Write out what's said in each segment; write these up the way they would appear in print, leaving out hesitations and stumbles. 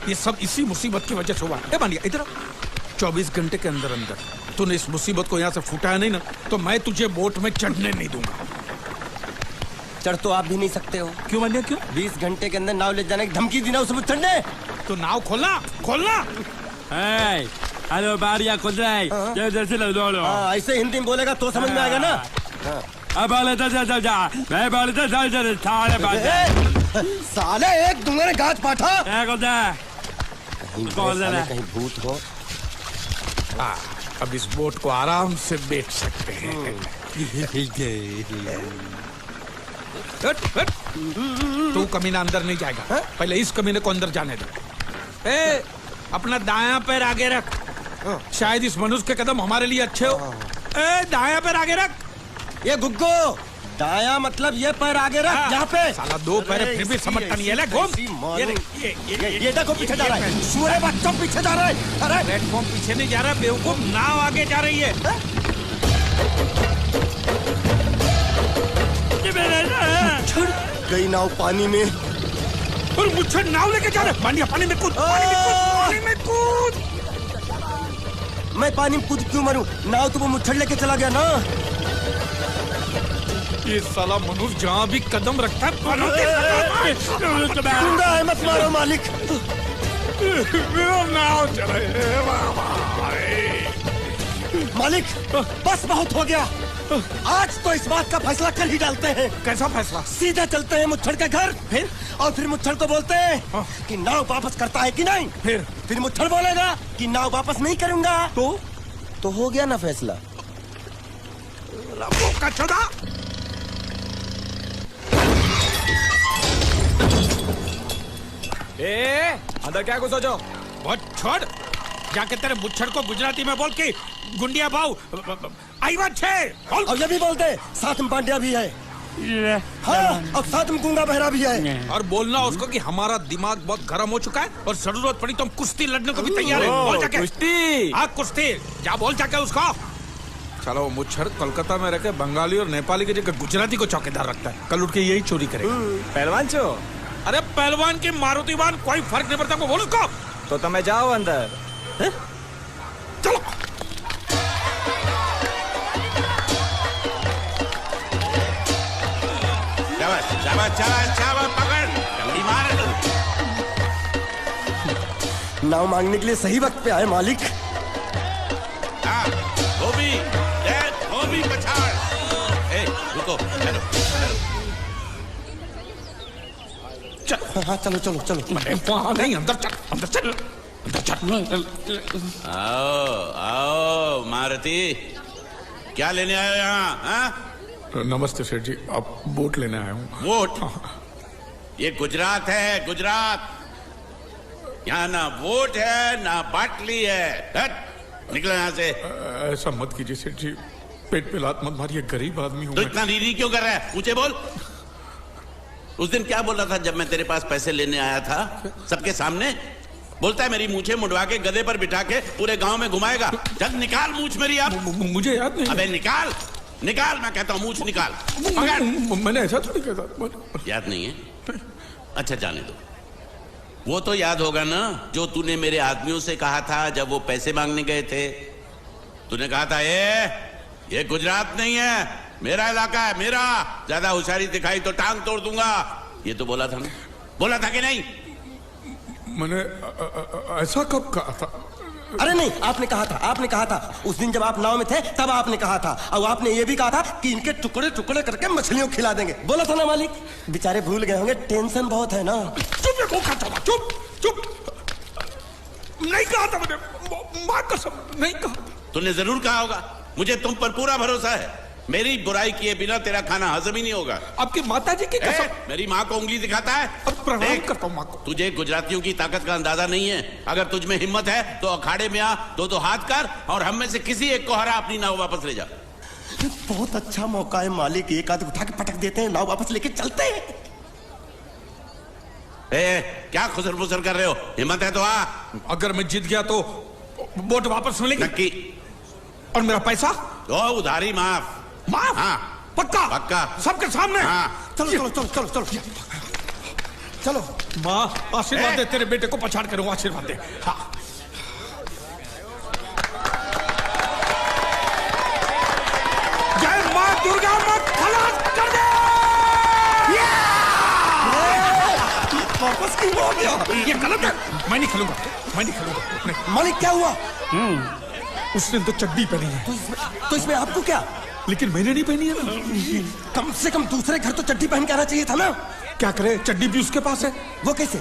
ये सब इसी मुसीबत की वजह से हुआ है। मानिया इधर 24 घंटे के अंदर अंदर तूने इस मुसीबत को यहाँ से फुटाया नहीं ना तो मैं तुझे बोट में चढ़ने नहीं दूंगा। चढ़ तो आप भी नहीं सकते हो। क्यों मानिया क्यों? 20 घंटे के अंदर नाव ले जाने की धमकी दी ना उसे मुझे चढ़ने। तो नाव खोलना खोलना। हेलो बारिया खुल रहा है। ऐसे हिंदी में बोलेगा तो समझ में आएगा ना। अब मैं साले एक दूंगे गाज पाठा। कहीं भूत हो। अब इस बोट को आराम से बेच सकते हैं। तू कमीना अंदर नहीं जाएगा। पहले इस कमीने को अंदर जाने दे। अपना दायां पैर आगे रख। शायद इस मनुष्य के कदम हमारे लिए अच्छे हो। दायां पैर आगे रख। ये गुग्गो दाया मतलब ये पैर आगे रख। यहाँ पे साला 2 पैर फिर भी समझता नहीं है। ले घूम। ये देखो पीछे जा रहा है। सूरे बच्चों पीछे जा रहा है। अरे प्लेटफॉर्म पीछे नहीं जा रहा बेवकूफ, नाव आगे जा रही है। गई नाव पानी में और मुझे नाव लेके जा रहे। पानी में कूद। पानी में कूद। मैं पानी में कूद क्यों मरूं? नाव तो वो मुच्छड़ लेके चला गया ना। ये साला मनुष्य जहाँ भी कदम रखता है गुंडा है, मत मारो मालिक। नाव चले मालिक बस बहुत हो गया। आज तो इस बात का फैसला कर ही डालते हैं। कैसा फैसला? सीधे चलते हैं मुच्छड़ के घर। फिर मुच्छड़ को बोलते हैं कि नाव वापस करता है कि नहीं। फिर मुच्छड़ बोलेगा कि नाव वापस नहीं करूंगा। तो हो गया ना फैसला। अंदर क्या घुसो जो? बहुत छोड़। जाके तेरे मुच्छड़ को गुजराती में बोल के गुंडिया भाव आई बात छे। और ये भी बोलते साथ में पांड्या भी है। हाँ, और साथ में गूंगा बहरा भी है। और बोलना उसको कि हमारा दिमाग बहुत गर्म हो चुका है और जरूरत पड़ी तो हम कुश्ती लड़ने को भी तैयार हैं। बोल जाके कुश्ती। हाँ कुश्ती जा बोल जाके उसको। चलो वो मुच्छड़ कोलकाता में रहकर बंगाली और नेपाली की जगह गुजराती को चौकीदार रखता है। कल उठ के यही चोरी करेगा। पहलवान छो? अरे पहलवान की मारुतिवान कोई फर्क नहीं पड़ता। बोल उसको। तो તમે જાઓ અંદર। चलो नाव मांगने के लिए सही वक्त पे आए मालिक। रुको। हाँ चलो चलो चलो। वहाँ नहीं, अंदर चल अंदर चल अंदर चल। आओ मारुति, क्या लेने आए हो यहाँ? नमस्ते सेठ जी, आप बोट लेने आया हूँ। बोट? ये गुजरात है, गुजरात। यहाँ ना बोट है ना बाटली है। निकलो यहाँ से। ऐसा मत कीजिए सेठ जी, पेट पे लात मत मारिए, गरीब आदमी हूँ। तो इतना रीरी क्यों कर रहा है? पूछे बोल। उस दिन क्या बोल रहा था जब मैं तेरे पास पैसे लेने आया था सबके सामने? बोलता है मेरी मूछें मुंडवा के गधे पर बिठा के पूरे गांव में घुमाएगा। जब निकाल मूछ मेरी। अब मुझे याद नहीं। अबे निकाल निकाल, मैं कहता हूँ मूछ निकाल। मैंने ऐसा थोड़ी कहता। याद नहीं है? अच्छा जाने दो। वो तो याद होगा ना जो तूने मेरे आदमियों से कहा था जब वो पैसे मांगने गए थे। तूने कहा था ये गुजरात नहीं है, मेरा इलाका है, मेरा। ज्यादा होशियारी दिखाई तो टांग तोड़ दूंगा। ये तो बोला था ना? बोला था कि नहीं? मैंने ऐसा कब कहा था? अरे नहीं, आपने कहा था उस दिन जब आप नाव में थे तब आपने कहा था। और आपने ये भी कहा था कि इनके टुकड़े टुकड़े करके मछलियों खिला देंगे। बोला था ना मालिक? बेचारे भूल गए होंगे, टेंशन बहुत है ना। चुप चुप। नहीं कहा था मैंने, मां कसम नहीं कहा। तूने जरूर कहा होगा। मुझे तुम पर पूरा भरोसा है। मेरी बुराई किए बिना तेरा खाना हजम ही नहीं होगा। आपकी माता जी की कसम। मेरी माँ को उंगली दिखाता है। अब प्रणाम करता हूँ माँ को। तुझे गुजरातियों की ताकत का अंदाजा नहीं है। अगर तुझ में हिम्मत है तो अखाड़े में आ, दो हाथ कर और हम में से किसी एक को हरा अपनी नाव वापस ले जा। बहुत अच्छा मौका है मालिक, एक आध उठा के पटक देते हैं, नाव वापस लेके चलते हैं। क्या खुसर फुसर कर रहे हो? हिम्मत है तो आ। अगर मैं जीत गया तो बोट वापस मिलेगी? नक्की। और मेरा पैसा? तो उधारी माफ। माफ? हाँ पक्का? पक्का। सबके सामने? हाँ। चलो चलो चलो चलो चलो। चलो। माँ आशीर्वाद दे, तेरे बेटे को पछाड़ कर आशीर्वाद दे। हाँ जय माँ दुर्गा, मत खलास कर दे। वापस क्यों हो गया? ये गलत है, मैं नहीं खेलूंगा, मैं नहीं खेलूंगा। नहीं। मालिक क्या हुआ? उसने तो चड्डी पहनी है, तो इसमें आपको क्या? लेकिन मैंने नहीं पहनी है ना। कम से कम दूसरे घर तो चड्डी पहन के आना चाहिए था ना। क्या करे, चड्डी भी उसके पास है। वो कैसे?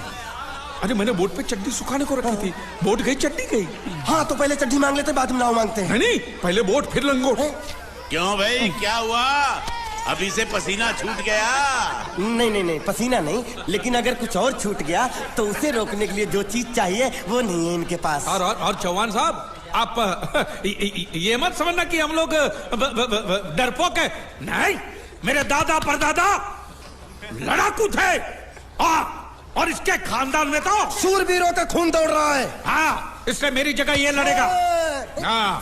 अरे मैंने बोट पे चड्डी सुखाने को रखी थी, बोट गई चड्डी गई। हाँ तो पहले चड्डी मांग लेते, बाद में नाव मांगते हैं। नहीं, पहले बोट फिर लंगोट। क्यों भाई, क्या हुआ? अभी से पसीना छूट गया? नहीं नहीं नहीं, पसीना नहीं, लेकिन अगर कुछ और छूट गया तो उसे रोकने के लिए जो चीज चाहिए वो नहीं है इनके पास। और चौहान साहब, आप ये मत समझना कि हम लोग डरपोक है। नहीं, मेरे दादा परदादा लड़ाकू थे, और इसके खानदान में तो शूरवीरों का खून दौड़ रहा है। हाँ, इसलिए मेरी जगह ये लड़ेगा। हाँ।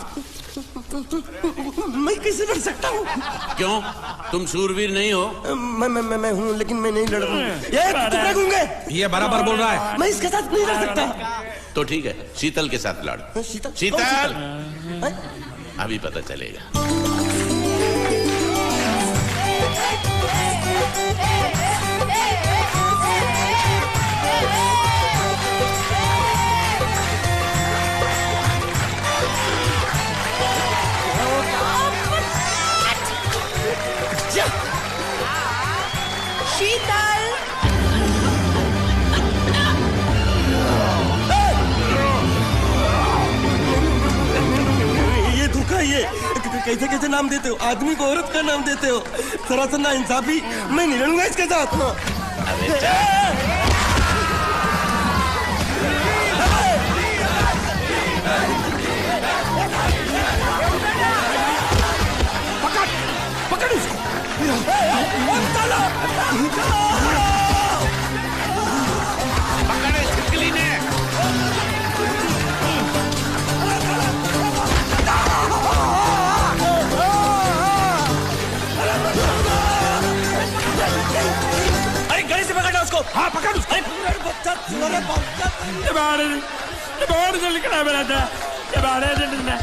मैं कैसे लड़ सकता हूँ? क्यों, तुम शूरवीर नहीं हो? मैं हूँ, लेकिन मैं नहीं लड़ रहा हूँ। ये टुकड़े गूंगे। ये बराबर बोल रहा है। मैं इसके साथ नहीं लड़ सकता। तो ठीक है, शीतल के साथ लड़। शीतल? शीतल, हैं? अभी पता चलेगा। शीतल, ये धोखा, ये कैसे कैसे नाम देते हो? आदमी को औरत का नाम देते हो। सरासर ना इंसाफी। मैं नहीं लड़ूंगा इसके साथ। अरे चल। पकड़ उसको। पकड़े छिपकली ने। अरे गले से पकड़ना उसको। हाँ पकड़ उसको। बाहर से लिखना मेरा था, बाहर से लिखना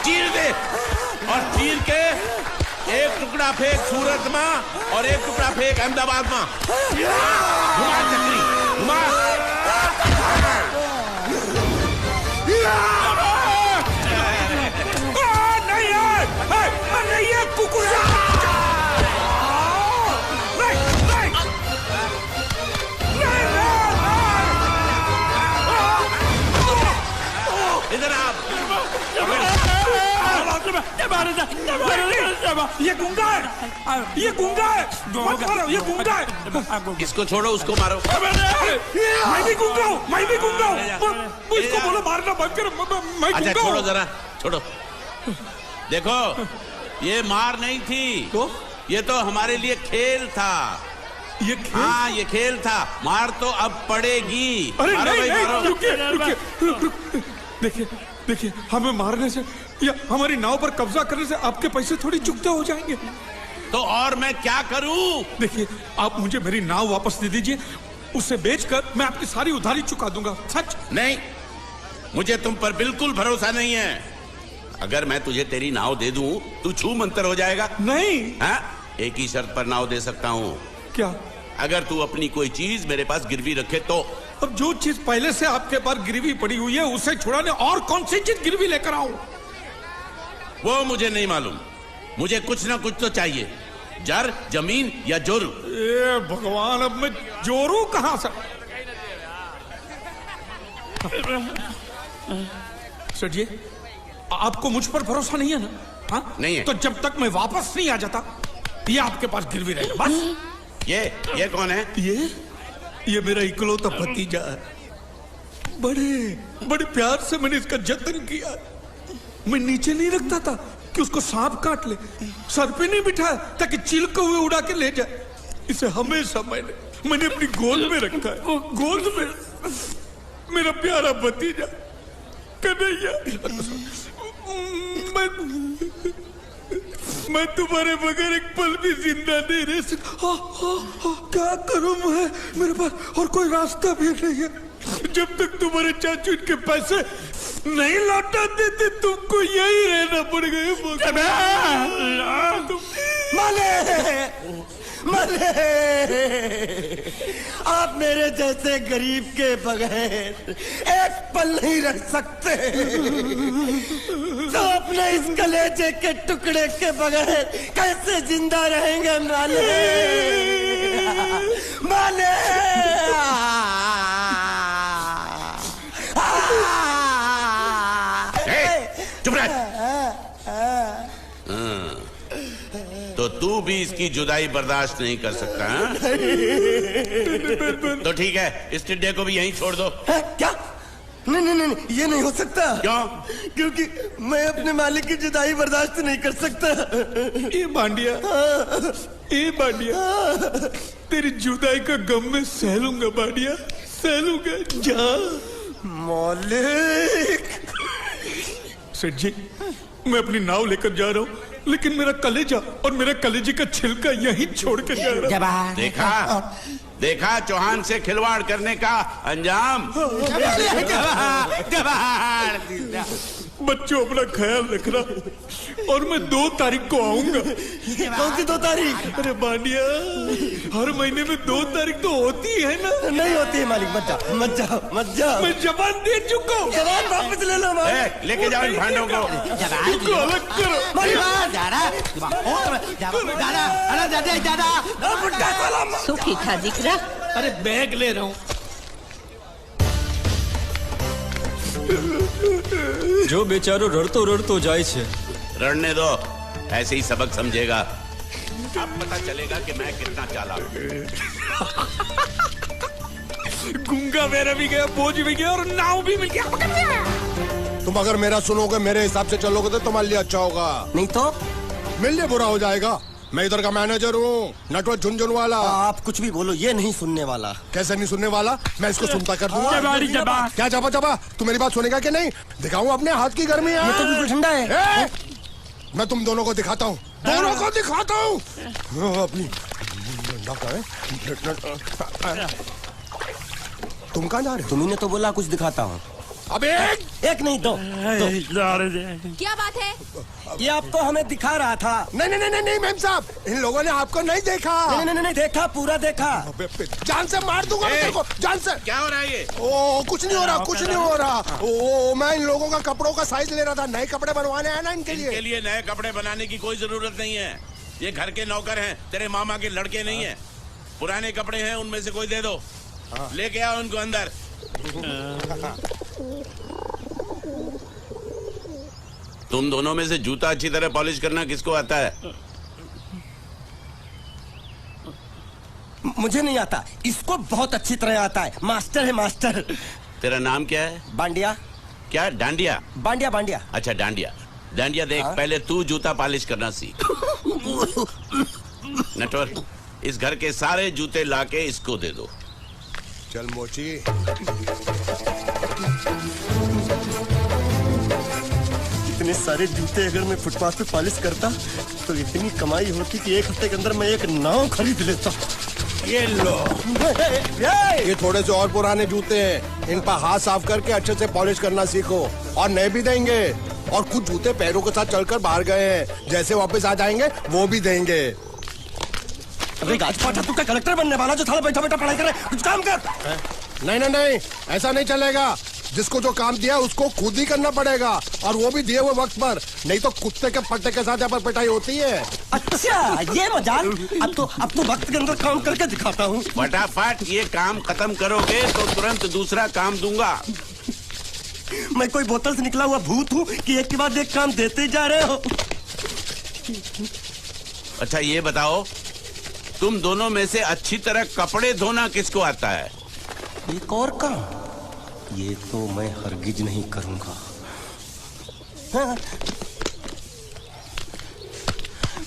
चीर दे, और चीर के एक टुकड़ा फेंक सूरत में और एक टुकड़ा फेंक अहमदाबाद में। घुमा चक्री, घुमा। नहीं है कुकुर। इधर आप। ये गुंगा है, ये गुंगा है। मत मारो, ये गुंगा है। इसको छोड़ो, उसको मारो। मैं भी गुंगा हूँ, मैं भी गुंगा हूँ। इसको बोलो मारना बंद करो। मैं अच्छा गुंगा छोड़ो, हूँ। जरा छोड़ो। देखो, ये मार नहीं थी, तो ये तो हमारे लिए खेल था। ये खेल? हाँ, ये खेल था। मार तो अब पड़ेगी। अरे मारो नहीं, भाई, नहीं, मारो। रुकिए, रुकिए, रुक। देखिए, देखिए, हमें मारने से या हमारी नाव पर कब्जा करने से आपके पैसे थोड़ी चुकते हो जाएंगे। तो और मैं क्या करूं? देखिए, आप मुझे मेरी नाव वापस दे दीजिए, उसे बेचकर मैं आपकी सारी उधारी चुका दूंगा। सच? नहीं, मुझे तुम पर बिल्कुल भरोसा नहीं है। अगर मैं तुझे तेरी नाव दे दूं, तू छू मंतर हो जाएगा। नहीं। हाँ? एक ही शर्त पर नाव दे सकता हूँ। क्या? अगर तू अपनी कोई चीज मेरे पास गिरवी रखे तो। अब जो चीज पहले से आपके पास गिरवी पड़ी हुई है उसे छुड़ाने और कौन सी चीज गिरवी लेकर आऊं? वो मुझे नहीं मालूम। मुझे कुछ ना कुछ तो चाहिए। जर, जमीन या जोरू। ए भगवान, अब मैं जोरू कहां से? सर जी, आपको मुझ पर भरोसा नहीं है ना? हाँ? नहीं है। तो जब तक मैं वापस नहीं आ जाता, ये आपके पास गिरवी रहेगा बस। ये कौन है? ये मेरा इकलौता भतीजा है। बड़े बड़े प्यार से मैंने इसका जतन किया। मैं नीचे नहीं रखता था कि उसको सांप काट ले, सर पे नहीं बिठाया ताकि चिलके हुए उड़ा के ले जाए। इसे हमेशा मैंने अपनी गोद में रखा है। गोद में मेरा प्यारा भतीजा कन्हैया। मैं तुम्हारे बगैर एक पल भी जिंदा नहीं रह सकता। क्या करूं मैं? मेरे पास और कोई रास्ता भी नहीं है। जब तक तुम्हारे चाचू इनके पैसे नहीं लौटा देते तुमको यही रहना पड़ेगा। माले, आप मेरे जैसे गरीब के बगैर एक पल नहीं रह सकते, तो अपने इस कलेजे के टुकड़े के बगैर कैसे जिंदा रहेंगे माले? माले, चुप रह। तो तू भी इसकी जुदाई बर्दाश्त नहीं कर सकता हाँ? तो ठीक है, इस टिड्डे को भी यहीं छोड़ दो। क्या? नहीं, ये नहीं हो सकता। क्यों? क्योंकि मैं अपने मालिक की जुदाई बर्दाश्त नहीं कर सकता। ये बांडिया, तेरी जुदाई का गम में सह लूंगा बांडिया, सह लूंगा। जा मालिक। सेठ जी, मैं अपनी नाव लेकर जा रहा हूँ, लेकिन मेरा कलेजा और मेरा कलेजे का छिलका यहीं छोड़ कर जा रहा हूँ। देखा चौहान से खिलवाड़ करने का अंजाम। बच्चों, अपना ख्याल रखना और मैं 2 तारीख को आऊंगा। कौन सी 2 तारीख? अरे बांडिया, हर महीने में 2 तारीख तो होती है ना? नहीं होती है मालिक, मत जाओ। मैं जबान दे चुका हूँ। जबान वापस ले लो मालिक। लेके जाओ इन भांडों को। इनको अलग करो। सुखी था दिकरा। अरे बैग ले रहा हूँ। जो बेचारो रड़तो जाए छे। रड़ने दो, ऐसे ही सबक समझेगा। अब पता चलेगा कि मैं कितना चालाक हूँ। गुंगा मेरा भी गया, बोझ भी गया और नाव भी मिल गया। तुम अगर मेरा सुनोगे, मेरे हिसाब से चलोगे तो तुम्हारे लिए अच्छा होगा, नहीं तो मेरे लिए बुरा हो जाएगा। मैं इधर का मैनेजर हूँ, नटवर झुनझुनवाला। आप कुछ भी बोलो, ये नहीं सुनने वाला। कैसे नहीं सुनने वाला? मैं इसको सुनता कर दूंगा। क्या जबा? तू मेरी बात सुनेगा कि नहीं? दिखाऊं अपने हाथ की गर्मी? ये तो बिल्कुल ठंडा है। मैं तुम दोनों को दिखाता हूँ, अपनी। तुम कहाँ जा रहे हो? तुम्ही तो बोला कुछ दिखाता हूँ। अब एक नहीं, 2। क्या बात है? ये आपको हमें दिखा रहा था। नहीं मेम साहब, इन लोगों ने आपको नहीं देखा। नहीं, देखा, पूरा देखा। जान से मार दूंगा मैं तेरे को, जान से। क्या हो रहा है ये? ओ कुछ नहीं हो रहा। ओ मैं इन लोगों का कपड़ों का साइज ले रहा था, नए कपड़े बनवाने आया ना इनके लिए। नए कपड़े बनाने की कोई जरूरत नहीं है। ये घर के नौकर हैं, तेरे मामा के लड़के नहीं हैं। पुराने कपड़े हैं, उनमें से कोई दे दो। लेके आओ उनको अंदर। तुम दोनों में से जूता अच्छी तरह पॉलिश करना किसको आता है? मुझे नहीं आता, इसको बहुत अच्छी तरह आता है। मास्टर है, मास्टर। तेरा नाम क्या है? बांडिया। क्या? डांडिया? बांडिया। अच्छा डांडिया देख। पहले तू जूता पॉलिश करना सीख। नटवर, इस घर के सारे जूते लाके इसको दे दो। चल मोची। इतने सारे जूते अगर मैं फुटपाथ पे पॉलिश करता तो इतनी कमाई होती कि 1 हफ्ते के अंदर मैं एक नाव खरीद लेता। ये लो, ये थोड़े से और पुराने जूते हैं, इन पर हाथ साफ करके अच्छे से पॉलिश करना सीखो। और नए भी देंगे, और कुछ जूते पैरों के साथ चलकर बाहर गए हैं, जैसे वापस आ जाएंगे वो भी देंगे। अरे गाजपाटा, तू क्या कलेक्टर बनने वाला जो थाला बैठा पढ़ाई करे? कुछ काम कर। नहीं, ऐसा नहीं चलेगा। जिसको जो काम दिया उसको खुद ही करना पड़ेगा, और वो भी दिए हुए वक्त पर, नहीं तो कुत्ते के पट्टे के साथ यहाँ पर पिटाई होती है। अच्छा, ये मजाक। अब तो वक्त के अंदर काम करके दिखाता हूँ। फटाफट ये काम खत्म करोगे तो तुरंत दूसरा काम दूंगा। मैं कोई बोतल से निकला हुआ भूत हूँ कि एक के बाद एक काम देते जा रहे हो? अच्छा ये बताओ, तुम दोनों में से अच्छी तरह कपड़े धोना किसको आता है? एक और काम, ये तो मैं हरगिज नहीं करूंगा। हाँ।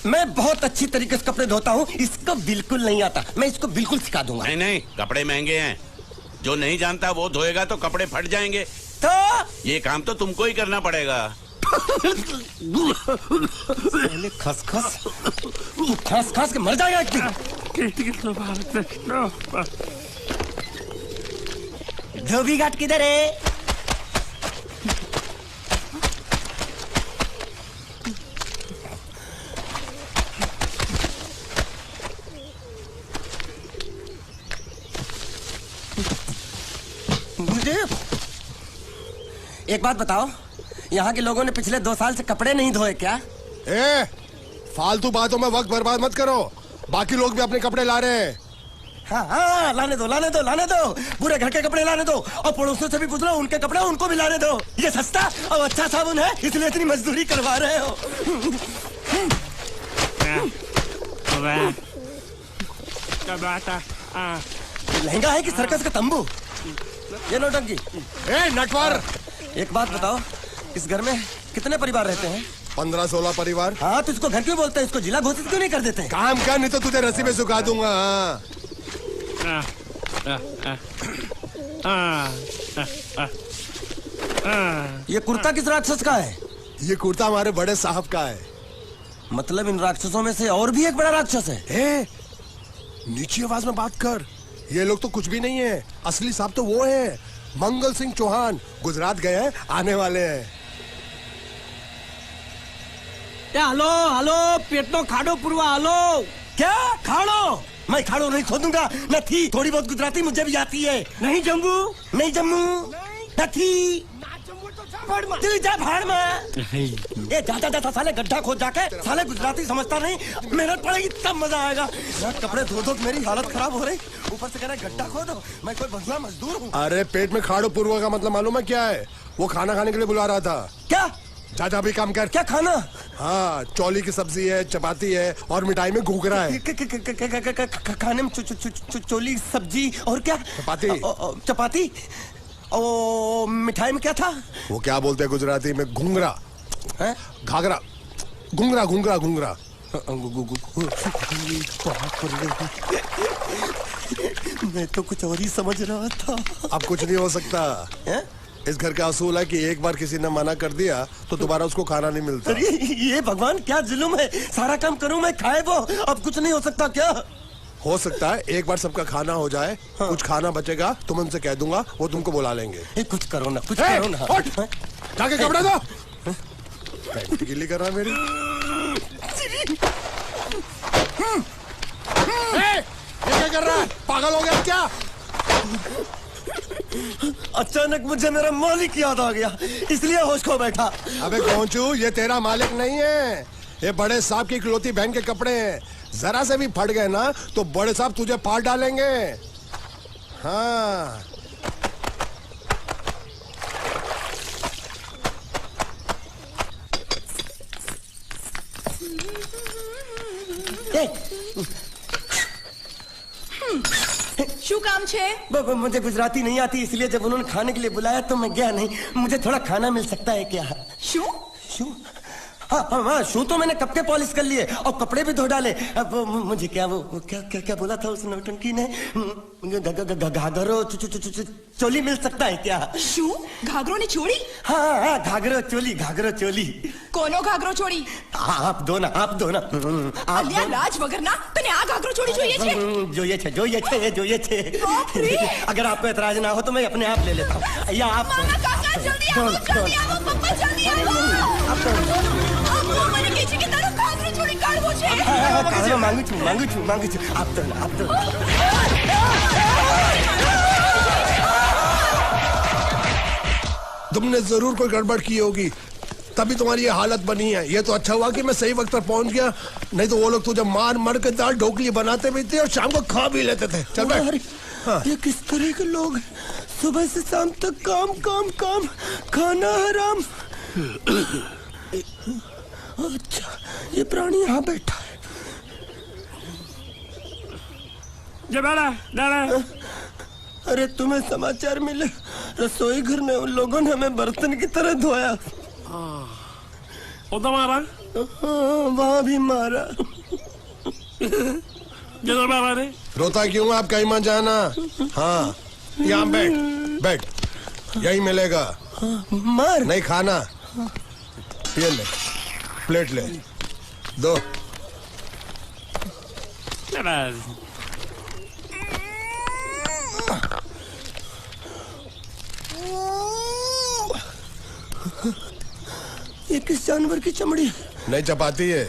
मैं बहुत अच्छी तरीके से कपड़े धोता हूँ, इसको बिल्कुल नहीं आता। मैं इसको बिल्कुल सिखा दूंगा। नहीं, कपड़े महंगे हैं। जो नहीं जानता वो धोएगा तो कपड़े फट जाएंगे। तो ये काम तो तुमको ही करना पड़ेगा। पहले खसखस तू खस खस के मर जाएगा एक दिन। धोबी घाट किधर है? मुझे एक बात बताओ, यहाँ के लोगों ने पिछले 2 साल से कपड़े नहीं धोए क्या? ए, फालतू बातों में वक्त बर्बाद मत करो। बाकी लोग भी अपने कपड़े ला रहे हैं। हाँ, लाने दो लाने दो लाने दो, पूरे घर के कपड़े लाने दो, और पड़ोसियों से भी पूछ लो, उनके कपड़े उनको भी लाने दो। ये सस्ता और अच्छा साबुन है, इसलिए इतनी मजदूरी करवा रहे हो। लहंगा है कि सर्कस का तंबू? ये नौटंकी। ए नटवर, एक बात बताओ, इस घर में कितने परिवार रहते हैं? 15-16 परिवार। हाँ, तो इसको घर क्यों बोलते हैं? इसको जिला घोषित क्यों नहीं कर देते? काम कर, नहीं तो तुझे रस्सी में सुखा दूंगा। ये कुर्ता किस राक्षस का है? ये कुर्ता हमारे बड़े साहब का है। मतलब इन राक्षसों में से और भी एक बड़ा राक्षस है? ए, नीची आवाज में बात कर। ये लोग तो कुछ भी नहीं है, असली साहब तो वो है मंगल सिंह चौहान। गुजरात गए हैं, आने वाले हैं। हेलो हेलो, पेटनो खाड़ो पुरवा हेलो। क्या खाड़ो? मैं खाड़ो नहीं खोदूंगा। न थी, थोड़ी बहुत गुजराती मुझे भी आती है। नहीं जम्मू, नहीं जम्मू, न थी। तू जा भाड़ में। ये जाता जाता साले गड्ढा खोद जाके, साले गुजराती समझता नहीं। मेहनत पड़ेगी तब मजा आएगा। कपड़े धो धो मेरी हालत खराब हो रही, ऊपर से कह रहे गड्ढा खोदो। मैं कोई बंधुआ मजदूर हूँ? अरे पेट में खाड़ो पूर्वा का मतलब मालूम है क्या है? वो खाना खाने के लिए बुला रहा था। क्या? जा भी काम कर। क्या खाना? हाँ, चौली की सब्जी है, चपाती है और मिठाई में घूघरा है। खाने में चोली सब्जी और क्या? चपाती। चपाती। ओ, मिठाई में क्या था? वो क्या बोलते हैं गुजराती में? घूंघरा है, घाघरा, घूंघरा घूंघरा घूंघरा। मैं तो कुछ और ही समझ रहा था। अब कुछ नहीं हो सकता है? इस घर का असूल है कि एक बार किसी ने मना कर दिया तो दोबारा उसको खाना नहीं मिलता। अरे ये भगवान क्या जुल्म है? सारा काम करूं मैं, खाए वो। अब कुछ नहीं हो सकता क्या? हो सकता है एक बार सबका खाना हो जाए। हाँ। कुछ खाना बचेगा तो मैं उनसे कह दूंगा, वो तुमको बुला लेंगे। कुछ करो ना, कुछ करो ना। जाके कपड़े दो। पैंट गीली कर रहा है मेरी। ये क्या कर रहा है? पागल हो गया क्या? अचानक मुझे मेरा मालिक याद आ गया, इसलिए होश खो बैठा। अबे पहुंचू, ये तेरा मालिक नहीं है, ये बड़े साहब की इकलौती बहन के कपड़े हैं। जरा से भी फट गए ना तो बड़े साहब तुझे फाड़ डालेंगे। हाँ, શું કામ છે? मुझे गुजराती नहीं आती, इसलिए जब उन्होंने खाने के लिए बुलाया तो मैं गया नहीं। मुझे थोड़ा खाना मिल सकता है क्या? શું? शू? हाँ, शू तो मैंने कब के पॉलिश कर लिए और कपड़े भी धो डाले। अब मुझे क्या वो क्या क्या क्या बोला था उस नौटंकी ने? घाघरो चोली मिल सकता है क्या? શું? ઘાઘરો ને ચોળી? हाँ, घाघरो चोली, घाघरो चोली। કોનો ઘાઘરો ચોળી? आप दो ना, आप दो ना। અલ્યા લાજ વગરના, તને આ ઘાઘરો ચોળી જોઈએ છે? જોઈએ છે। अगर आपको एतराज ना हो तो मैं अपने आप ले लेता हूँ। या आप મામા કાકા જલ્દી આવો, પપ્પા જલ્દી આવો। અમ્મુ મને કહે છે કે તારો ઘાઘરો ચોળી કાઢવો છે। मांगू छू। आप दो ना, आप दो। तुमने जरूर कोई गड़बड़ की होगी, तभी तुम्हारी ये हालत बनी है। ये तो अच्छा हुआ कि मैं सही वक्त पर पहुंच गया, नहीं तो वो लोग तुझे मार के दाल ढोकली बनाते भी थे और शाम को खा भी लेते थे। चल बैठ। हाँ। ये किस तरह के लोग हैं? सुबह से शाम तक काम काम काम, खाना हराम। अच्छा, ये प्राणी यहाँ बैठा है। अरे तुम्हें समाचार मिले? रसोई घर में उन लोगों ने हमें बर्तन की तरह धोया। उधर मारा? हाँ, वहाँ भी मारा। जिधर मारा रे? रोता क्यों? आप कहीं मत जाना। हाँ, यहाँ बैठ, यही मिलेगा। मार नहीं खाना। ये ले, प्लेट ले, दो। ये किस जानवर की चमड़ी है? नहीं चपाती है।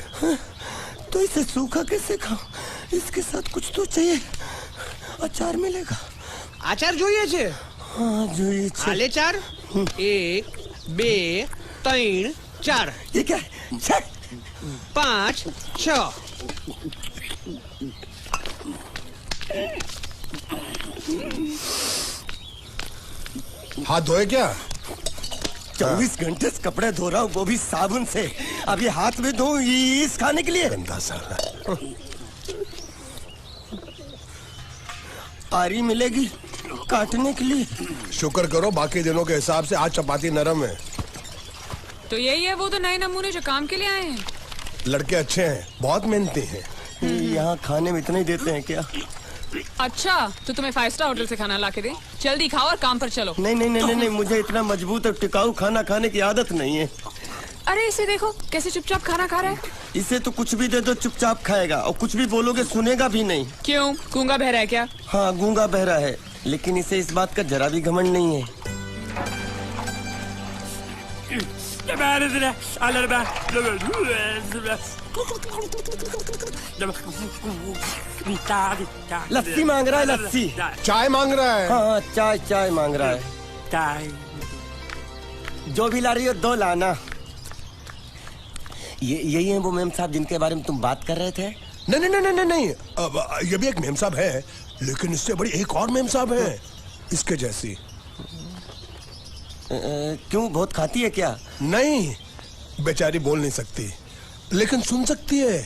तो इसे सूखा कैसे खाऊं? इसके साथ कुछ तो चाहिए। अचार मिलेगा? આચાર જોઈએ છે? हाँ જોઈએ છે। આલે ચાર 1 2 3 4 ये क्या है? छः। 5 6 हाथ धोए क्या? 24 घंटे से कपड़े धो रहा हूँ, वो भी साबुन से। अब ये हाथ में धो इस खाने के लिए? गंदा साला। आरी मिलेगी काटने के लिए? शुक्र करो बाकी दिनों के हिसाब से आज चपाती नरम है। तो यही है वो तो नए नमूने जो काम के लिए आए हैं। लड़के अच्छे हैं, बहुत मेहनती हैं। यहाँ खाने में इतना ही देते हैं क्या? अच्छा तो तुम्हें 5 स्टार होटल से खाना ला के दे। जल्दी खाओ और काम पर चलो। नहीं नहीं नहीं नहीं, नहीं मुझे इतना मजबूत और टिकाऊ खाना खाने की आदत नहीं है। अरे इसे देखो कैसे चुपचाप खाना खा रहा है। इसे तो कुछ भी दे दो चुपचाप खाएगा, और कुछ भी बोलोगे सुनेगा भी नहीं। क्यों गूंगा बहरा है क्या? हाँ गूंगा बहरा है, लेकिन इसे इस बात का जरा भी घमंड नहीं है। लस्सी मांग रहा है, लस्सी। चाय मांग रहा है। हाँ चाय चाय मांग रहा है। चाय जो भी ला रही हो 2 लाना। ये यही है वो मेम साहब जिनके बारे में तुम बात कर रहे थे? नहीं नहीं नहीं नहीं नहीं, अब ये भी एक मेम साहब है, लेकिन इससे बड़ी एक और मेम साहब है इसके जैसी। क्यों बहुत खाती है क्या? नहीं, बेचारी बोल नहीं सकती लेकिन सुन सकती है।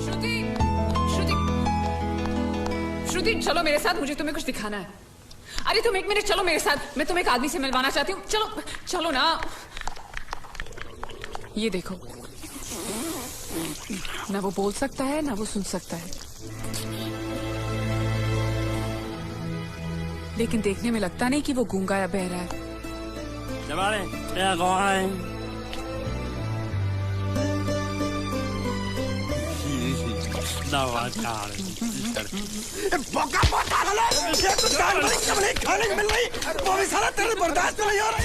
श्रुति श्रुति श्रुति चलो मेरे साथ, मुझे तुम्हें कुछ दिखाना है। अरे तुम 1 मिनट चलो मेरे साथ, मैं तुम्हें एक आदमी से मिलवाना चाहती हूँ। चलो चलो ना। ये देखो, ना वो बोल सकता है ना वो सुन सकता है, लेकिन देखने में लगता नहीं कि वो गूंगा या बहरा है। खाने को मिल रही, वो भी साला तेरे बर्दाश्त नहीं हो रहा।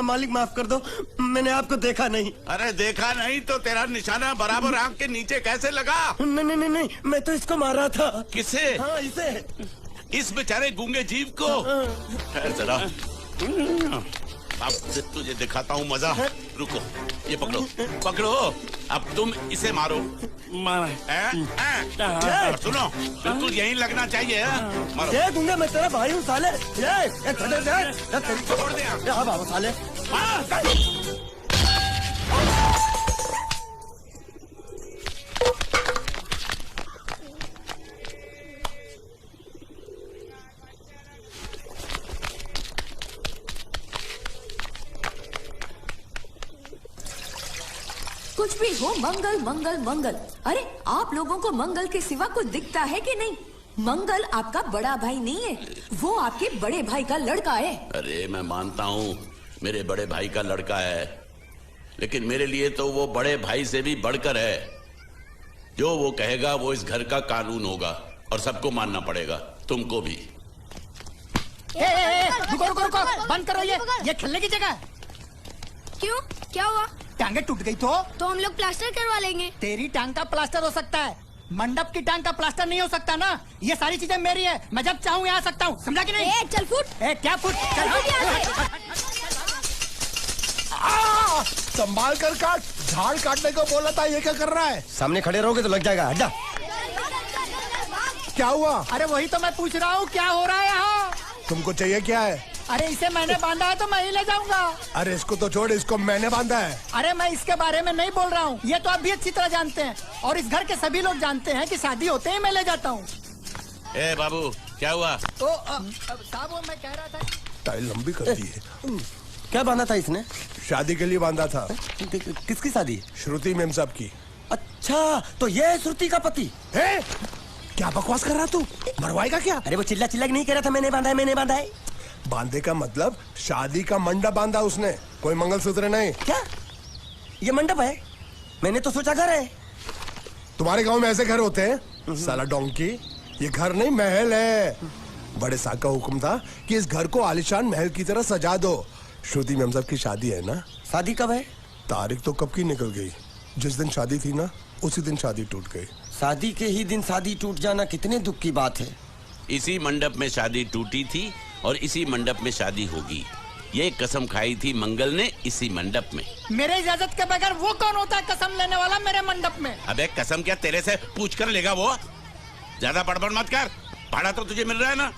मालिक माफ कर दो, मैंने आपको देखा नहीं। अरे देखा नहीं तो तेरा निशाना बराबर आंख के नीचे कैसे लगा? नहीं नहीं नहीं नहीं, मैं तो इसको मार रहा था। किसे? हाँ इसे। इस बेचारे गूंगे जीव को? ठहर जरा, अब तुझे दिखाता हूँ मजा। रुको, ये पकड़ो पकड़ो, अब तुम इसे मारो। सुनो, बिल्कुल यहीं लगना चाहिए। मारो। ये गूंगा, मैं तेरा भाई हूँ साले। ये छोड़ दे हाँ बाबा साले। कुछ भी हो, मंगल मंगल मंगल। अरे आप लोगों को मंगल के सिवा कुछ दिखता है कि नहीं? मंगल आपका बड़ा भाई नहीं है, वो आपके बड़े भाई का लड़का है। अरे मैं मानता हूँ मेरे बड़े भाई का लड़का है, लेकिन मेरे लिए तो वो बड़े भाई से भी बढ़कर है। जो वो कहेगा वो इस घर का कानून होगा और सबको मानना पड़ेगा, तुमको भी। रुको रुको रुको, बंद करो ये खेलने की जगह। क्यों क्या हुआ? टांगे टूट गई तो हम लोग प्लास्टर करवा लेंगे। तेरी टांग का प्लास्टर हो सकता है, मंडप की टांग का प्लास्टर नहीं हो सकता ना। ये सारी चीजें मेरी है, मैं जब चाहूँ यहाँ आ सकता हूँ, समझा कि नहीं? चल फुट। क्या फुट? संभाल कर काट, झाड़ काटने को बोला था, ये क्या कर रहा है? सामने खड़े रहोगे तो लग जाएगा। हटा। क्या हुआ? अरे वही तो मैं पूछ रहा हूँ, क्या हो रहा है यहाँ? तुमको चाहिए क्या है? अरे इसे मैंने बांधा है तो मैं ही ले जाऊंगा। अरे इसको तो छोड़, इसको मैंने बांधा है। अरे मैं इसके बारे में नहीं बोल रहा हूँ, ये तो आप भी अच्छी तरह जानते हैं और इस घर के सभी लोग जानते हैं कि शादी होते ही मैं ले जाता हूँ। ए बाबू, क्या हुआ? साहब वो मैं कह रहा था टाइल लंबी कर दी है। क्या बांधा था इसने? शादी के लिए बांधा था। किसकी शादी? श्रुति मेम साहब की। अच्छा, तो ये है श्रुति का पति है? क्या बकवास कर रहा तू? मरवाएगा क्या? अरे वो चिल्ला चिल्ला नहीं कह रहा था मैंने बांधा है, मैंने बांधा है। बांधे का मतलब शादी का मंडप बांधा उसने, कोई मंगलसूत्र नहीं। क्या ये मंडप है? मैंने तो सोचा घर है। तुम्हारे गांव में ऐसे घर होते हैं? साला डोंकी, ये घर नहीं महल है। बड़े साहब का हुक्म था कि इस घर को आलीशान महल की तरह सजा दो। श्रुति मेम साहब की शादी है ना? शादी कब है? तारीख तो कब की निकल गई। जिस दिन शादी थी ना, उसी दिन शादी टूट गई। शादी के ही दिन शादी टूट जाना कितने दुख की बात है। इसी मंडप में शादी टूटी थी और इसी मंडप में शादी होगी। ये कसम खाई थी मंगल ने इसी मंडप में। मेरे इजाजत के बगैर वो कौन होता है कसम लेने वाला मेरे मंडप में? अबे कसम क्या तेरे से पूछ कर लेगा वो? ज्यादा बड़बड़ मत कर, भाड़ा तो तुझे मिल रहा है ना।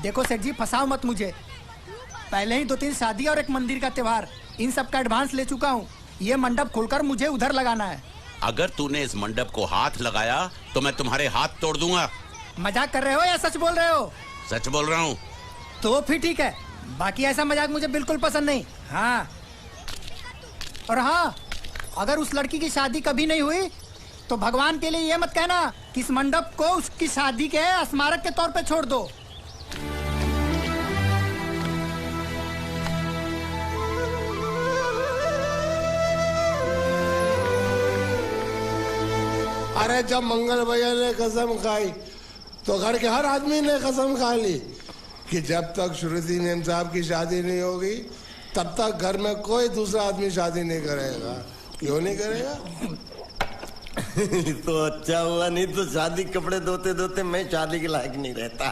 देखो सेठ जी, फंसाओ मत मुझे। पहले ही 2-3 शादी और एक मंदिर का त्योहार, इन सब का एडवांस ले चुका हूँ। ये मंडप खोलकर मुझे उधर लगाना है। अगर तूने इस मंडप को हाथ लगाया तो मैं तुम्हारे हाथ तोड़ दूंगा। मजाक कर रहे हो या सच बोल रहे हो? सच बोल रहा हूँ। तो फिर ठीक है, बाकी ऐसा मजाक मुझे बिल्कुल पसंद नहीं। हाँ, और हाँ, अगर उस लड़की की शादी कभी नहीं हुई तो भगवान के लिए ये मत कहना कि इस मंडप को उसकी शादी के स्मारक के तौर पे छोड़ दो। अरे जब मंगल भैया ने कसम खाई तो घर के हर आदमी ने कसम खा ली कि जब तक श्रुति मेम साहब की शादी नहीं होगी तब तक घर में कोई दूसरा आदमी शादी नहीं करेगा। क्यों नहीं करेगा? तो अच्छा हुआ, नहीं तो शादी कपड़े धोते धोते मैं शादी के लायक नहीं रहता।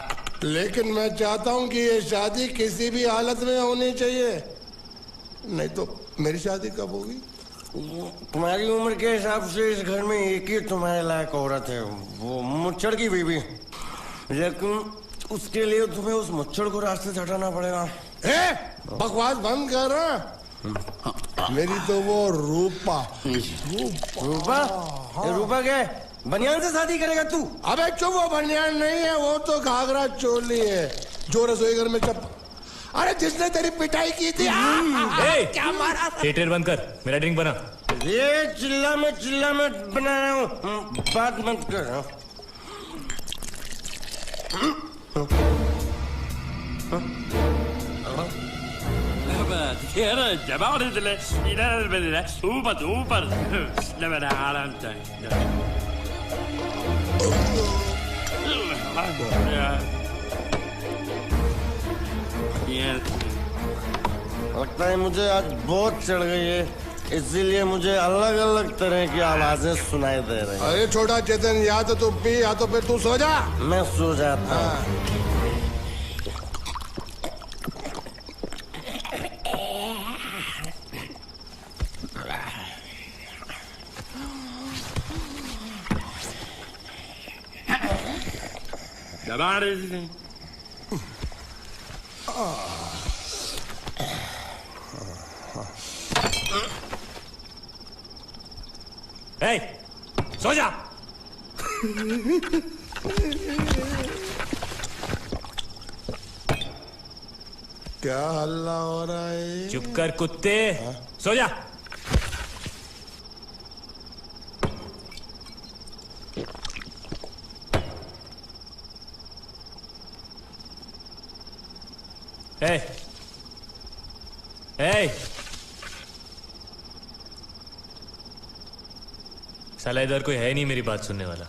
लेकिन मैं चाहता हूँ कि ये शादी किसी भी हालत में होनी चाहिए, नहीं तो मेरी शादी कब होगी? तुम्हारी उम्र के हिसाब से इस घर में एक ही तुम्हारे लायक औरत है, वो मुच्छड़ की बीवी। लेकिन उसके लिए तुम्हें उस मुच्छड़ को रास्ते से हटाना पड़ेगा। बकवास बंद कर रहा। मेरी तो वो रूपा। रूपा? रूपा क्या बनियान से शादी करेगा तू? अबे चुप, वो बनियान नहीं है, वो तो घाघरा चोली है जो रसोई घर में चप। अरे जिसने तेरी पिटाई की थी। क्या मारा? थिएटर बंद कर, मेरा ड्रिंक बना। ये चिल्ला में बना रहा हूँ, बात मत कर। लगता है मुझे आज बहुत चढ़ गई है, इसीलिए मुझे अलग अलग तरह की आवाजें सुनाई दे रही हैं। अरे छोटा चेतन, या तो तू पी या तो फिर तू सो जा। मैं सो जाता हूँ। सो जा। क्या हल्ला हो रहा है? चुप कर कुत्ते, सो जा। साला इधर कोई है नहीं मेरी बात सुनने वाला।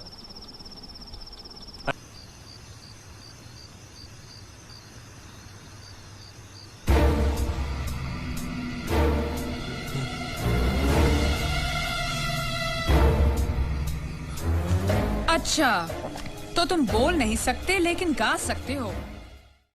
अच्छा, तो तुम बोल नहीं सकते लेकिन गा सकते हो।